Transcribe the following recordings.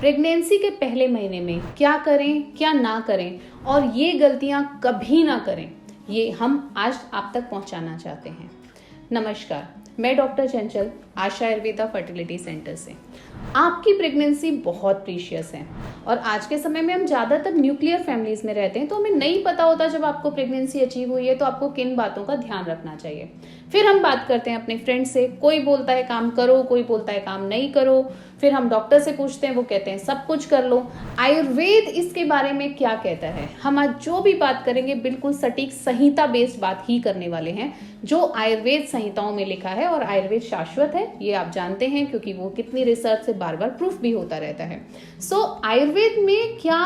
Pregnancy के पहले महीने में क्या करें क्या ना करें और ये गलतियां कभी ना करें, ये हम आज आप तक पहुंचाना चाहते हैं। नमस्कार, मैं डॉक्टर चंचल, आशा आयुर्वेदा फर्टिलिटी सेंटर से। आपकी प्रेगनेंसी बहुत प्रीशियस है और आज के समय में हम ज़्यादातर न्यूक्लियर फैमिलीज में रहते हैं, तो हमें नहीं पता होता जब आपको प्रेगनेंसी अचीव हुई है तो आपको किन बातों का ध्यान रखना चाहिए। फिर हम बात करते हैं अपने फ्रेंड से, कोई बोलता है काम करो, कोई बोलता है काम नहीं करो। फिर हम डॉक्टर से पूछते हैं, वो कहते हैं सब कुछ कर लो। आयुर्वेद इसके बारे में क्या कहता है? हम आज जो भी बात करेंगे बिल्कुल सटीक संहिता बेस्ड बात ही करने वाले हैं, जो आयुर्वेद संहिताओं में लिखा है। और आयुर्वेद शाश्वत है, ये आप जानते हैं, क्योंकि वो कितनी रिसर्च से बार बार प्रूफ भी होता रहता है। आयुर्वेद में क्या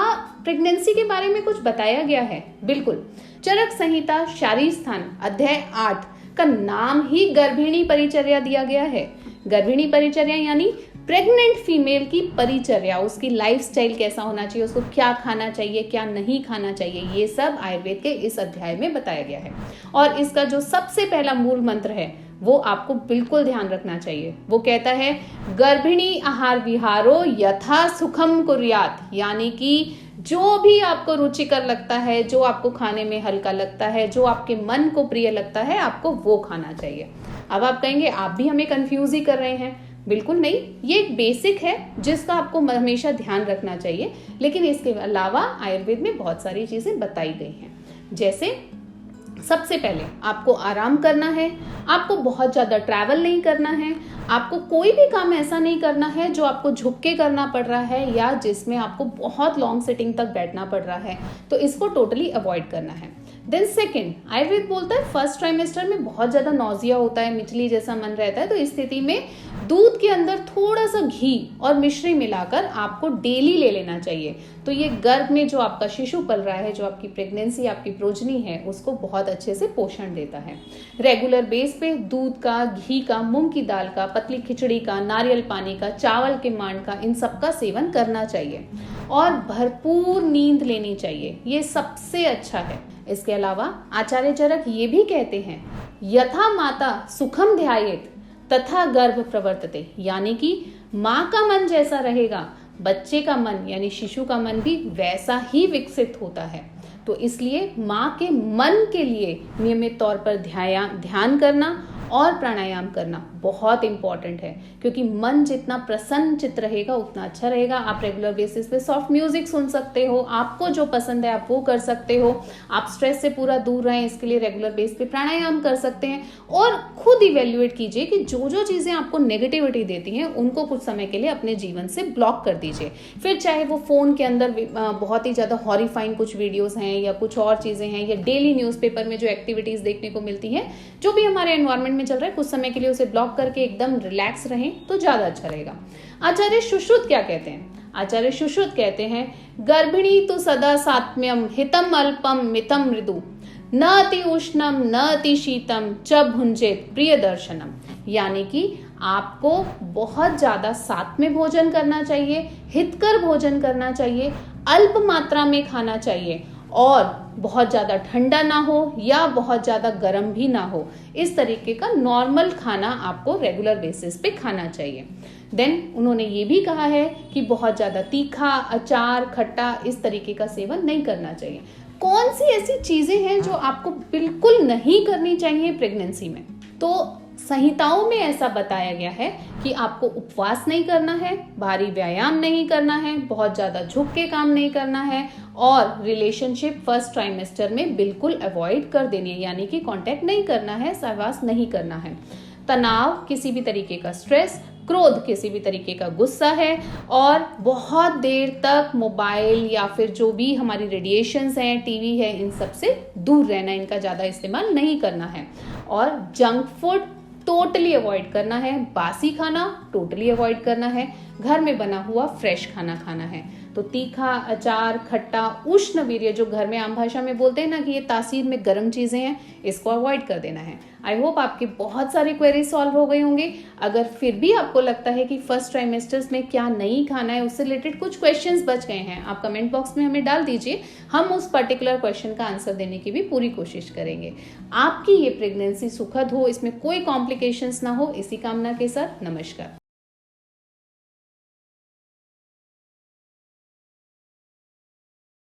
प्रेगनेंसी के बारे में कुछ बताया गया है? बिल्कुल। चरक संहिता शारीर स्थान अध्याय 8 का नाम ही गर्भिणी परिचर्या दिया गया है। गर्भिणी परिचर्या यानी प्रेग्नेंट फीमेल की परिचर्या, उसकी लाइफस्टाइल कैसा होना चाहिए, उसको क्या खाना चाहिए, क्या नहीं खाना चाहिए, ये सब आयुर्वेद के इस अध्याय में बताया गया है। और इसका जो सबसे पहला मूल मंत्र है वो आपको बिल्कुल ध्यान रखना चाहिए। वो कहता है गर्भिणी आहार विहारो यथा सुखम कुर्यात, यानी कि जो भी आपको रुचिकर लगता है, जो आपको खाने में हल्का लगता है, जो आपके मन को प्रिय लगता है, आपको वो खाना चाहिए। अब आप कहेंगे आप भी हमें कंफ्यूज ही कर रहे हैं। बिल्कुल नहीं, ये एक बेसिक है जिसका आपको हमेशा ध्यान रखना चाहिए। लेकिन इसके अलावा आयुर्वेद में बहुत सारी चीजें बताई गई हैं। जैसे सबसे पहले आपको आराम करना है, आपको बहुत ज्यादा ट्रैवल नहीं करना है, आपको कोई भी काम ऐसा नहीं करना है जो आपको झुक के करना पड़ रहा है या जिसमें आपको बहुत लॉन्ग सिटिंग तक बैठना पड़ रहा है, तो इसको टोटली अवॉइड करना है। देन सेकेंड, आयुर्वेद बोलता है फर्स्ट ट्राइमेस्टर में बहुत ज्यादा नौजिया होता है, मिचली जैसा मन रहता है, तो इस स्थिति में दूध के अंदर थोड़ा सा घी और मिश्री मिलाकर आपको डेली ले लेना चाहिए। तो ये गर्भ में जो आपका शिशु पल रहा है, जो आपकी प्रेगनेंसी, आपकी प्रोजनी है, उसको बहुत अच्छे से पोषण देता है। रेगुलर बेस पे दूध का, घी का, मूंग की दाल का, पतली खिचड़ी का, नारियल पानी का, चावल के मांड का, इन सब का सेवन करना चाहिए। और भरपूर नींद लेनी चाहिए, ये सबसे अच्छा है। इसके अलावा आचार्य चरक ये भी कहते हैं यथा माता सुखम ध्यायेत तथा गर्भ प्रवर्तते, यानी कि माँ का मन जैसा रहेगा, बच्चे का मन यानी शिशु का मन भी वैसा ही विकसित होता है। तो इसलिए माँ के मन के लिए नियमित तौर पर ध्यान करना और प्राणायाम करना बहुत इंपॉर्टेंट है, क्योंकि मन जितना प्रसन्न चित्त रहेगा उतना अच्छा रहेगा। आप रेगुलर बेसिस पे सॉफ्ट म्यूजिक सुन सकते हो, आपको जो पसंद है आप वो कर सकते हो। आप स्ट्रेस से पूरा दूर रहें, इसके लिए रेगुलर बेस पे प्राणायाम कर सकते हैं। और खुद इवेल्युएट कीजिए कि जो जो चीजें आपको नेगेटिविटी देती हैं उनको कुछ समय के लिए अपने जीवन से ब्लॉक कर दीजिए। फिर चाहे वो फोन के अंदर बहुत ही ज्यादा हॉरिफाइंग कुछ वीडियोस हैं या कुछ और चीजें हैं, या डेली न्यूज़पेपर में जो एक्टिविटीज देखने को मिलती है, जो भी हमारे एनवायरमेंट में चल रहा है, कुछ समय के लिए उसे ब्लॉक करके एकदम रिलैक्स रहें तो ज्यादा अच्छा रहेगा। आचार्य सुश्रुत क्या कहते हैं? आचार्य सुश्रुत कहते हैं गर्भिणी तो सदा सात्म्यम हितम अल्पम मितम मृदु न अति उष्णम न अति शीतम च भुंजेत प्रिय दर्शनम, यानी कि आपको बहुत ज्यादा सात्म्य भोजन करना चाहिए, हितकर भोजन करना चाहिए, अल्प मात्रा में खाना चाहिए और बहुत ज्यादा ठंडा ना हो या बहुत ज्यादा गर्म भी ना हो। इस तरीके का नॉर्मल खाना आपको रेगुलर बेसिस पे खाना चाहिए। देन उन्होंने ये भी कहा है कि बहुत ज्यादा तीखा, अचार, खट्टा इस तरीके का सेवन नहीं करना चाहिए। कौन सी ऐसी चीजें हैं जो आपको बिल्कुल नहीं करनी चाहिए प्रेगनेंसी में? तो संहिताओं में ऐसा बताया गया है कि आपको उपवास नहीं करना है, भारी व्यायाम नहीं करना है, बहुत ज्यादा झुक के काम नहीं करना है और रिलेशनशिप फर्स्ट ट्राइमेस्टर में बिल्कुल अवॉइड कर देनी है, यानी कि कांटेक्ट नहीं करना है, सहवास नहीं करना है। तनाव, किसी भी तरीके का स्ट्रेस, क्रोध, किसी भी तरीके का गुस्सा है, और बहुत देर तक मोबाइल या फिर जो भी हमारी रेडिएशंस हैं, टीवी है, इन सब से दूर रहना, इनका ज्यादा इस्तेमाल नहीं करना है। और जंक फूड टोटली अवॉइड करना है, बासी खाना टोटली अवॉइड करना है, घर में बना हुआ फ्रेश खाना खाना है। तो तीखा, अचार, खट्टा, उष्ण वीर्य, जो घर में आम भाषा में बोलते हैं ना कि ये तासीर में गर्म चीजें हैं, इसको अवॉइड कर देना है। आई होप आपके बहुत सारे क्वेरी सॉल्व हो गए होंगे। अगर फिर भी आपको लगता है कि फर्स्ट ट्राइमेस्टर्स में क्या नहीं खाना है, उससे रिलेटेड कुछ क्वेश्चंस बच गए हैं, आप कमेंट बॉक्स में हमें डाल दीजिए, हम उस पर्टिकुलर क्वेश्चन का आंसर देने की भी पूरी कोशिश करेंगे। आपकी ये प्रेगनेंसी सुखद हो, इसमें कोई कॉम्प्लिकेशंस ना हो, इसी कामना के साथ नमस्कार।